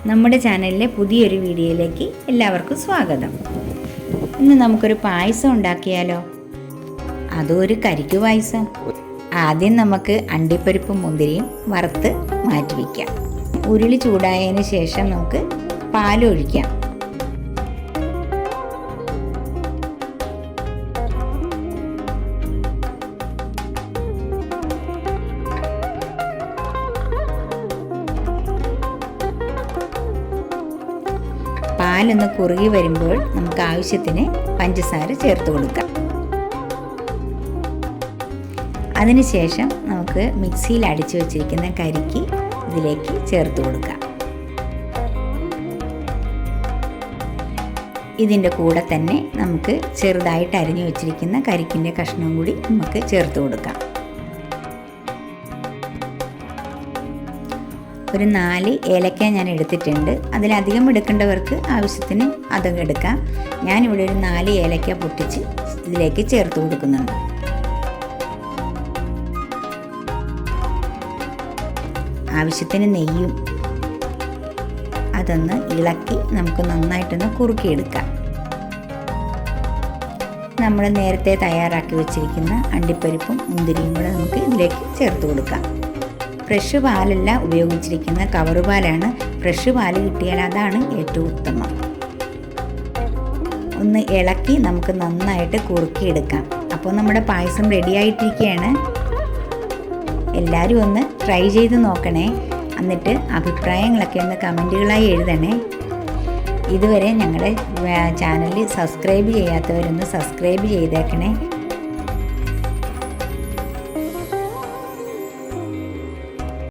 നമ്മുടെ ചാനലിലെ പുതിയൊരു വീഡിയോയിലേക്ക് എല്ലാവർക്കും സ്വാഗതം. ഇന്ന് നമുക്കൊരു പായസം ഉണ്ടാക്കിയാലോ? അതും ഒരു കരിക്ക് പായസം. ആദ്യം നമുക്ക് അണ്ടിപ്പരിപ്പും മുന്തിരിയും വറുത്ത് മാറ്റി വയ്ക്കാം. ഉരുളി ചൂടായതിന് ശേഷം നമുക്ക് പാലൊഴിക്കാം. പാലൊന്ന് കുറുകി വരുമ്പോൾ നമുക്ക് ആവശ്യത്തിന് പഞ്ചസാര ചേർത്ത് കൊടുക്കാം. അതിനുശേഷം നമുക്ക് മിക്സിയിൽ അടിച്ചു വച്ചിരിക്കുന്ന കരിക്ക് ഇതിലേക്ക് ചേർത്ത് കൊടുക്കാം. ഇതിൻ്റെ കൂടെ തന്നെ നമുക്ക് ചെറുതായിട്ട് അരിഞ്ഞു വച്ചിരിക്കുന്ന കരിക്കിൻ്റെ കഷ്ണം കൂടി നമുക്ക് ചേർത്ത് കൊടുക്കാം. ഒരു 4 ഏലക്ക ഞാൻ എടുത്തിട്ടുണ്ട്. അതിലധികം എടുക്കേണ്ടവർക്ക് ആവശ്യത്തിന് അതൊക്കെ എടുക്കാം. ഞാനിവിടെ ഒരു 4 ഏലക്ക പൊട്ടിച്ച് ഇതിലേക്ക് ചേർത്ത് കൊടുക്കുന്നുണ്ട്. ആവശ്യത്തിന് നെയ്യും അതൊന്ന് ഇളക്കി നമുക്ക് നന്നായിട്ടൊന്ന് കുറുക്കിയെടുക്കാം. നമ്മൾ നേരത്തെ തയ്യാറാക്കി വെച്ചിരിക്കുന്ന അണ്ടിപ്പരിപ്പും മുന്തിരിയും കൂടെ നമുക്ക് ഇതിലേക്ക് ചേർത്ത് കൊടുക്കാം. ഫ്രഷ് പാലല്ല ഉപയോഗിച്ചിരിക്കുന്ന, കവർ പാലാണ്. ഫ്രഷ് പാല് കിട്ടിയാൽ അതാണ് ഏറ്റവും ഉത്തമം. ഒന്ന് ഇളക്കി നമുക്ക് നന്നായിട്ട് കുറുക്കിയെടുക്കാം. അപ്പോൾ നമ്മുടെ പായസം റെഡി ആയിട്ടിരിക്കുകയാണ്. എല്ലാവരും ഒന്ന് ട്രൈ ചെയ്ത് നോക്കണേ. എന്നിട്ട് അഭിപ്രായങ്ങളൊക്കെ ഒന്ന് കമൻറ്റുകളായി എഴുതണേ. ഇതുവരെ ഞങ്ങളുടെ ചാനൽ സബ്സ്ക്രൈബ് ചെയ്യാത്തവരൊന്ന് സബ്സ്ക്രൈബ് ചെയ്തേക്കണേ.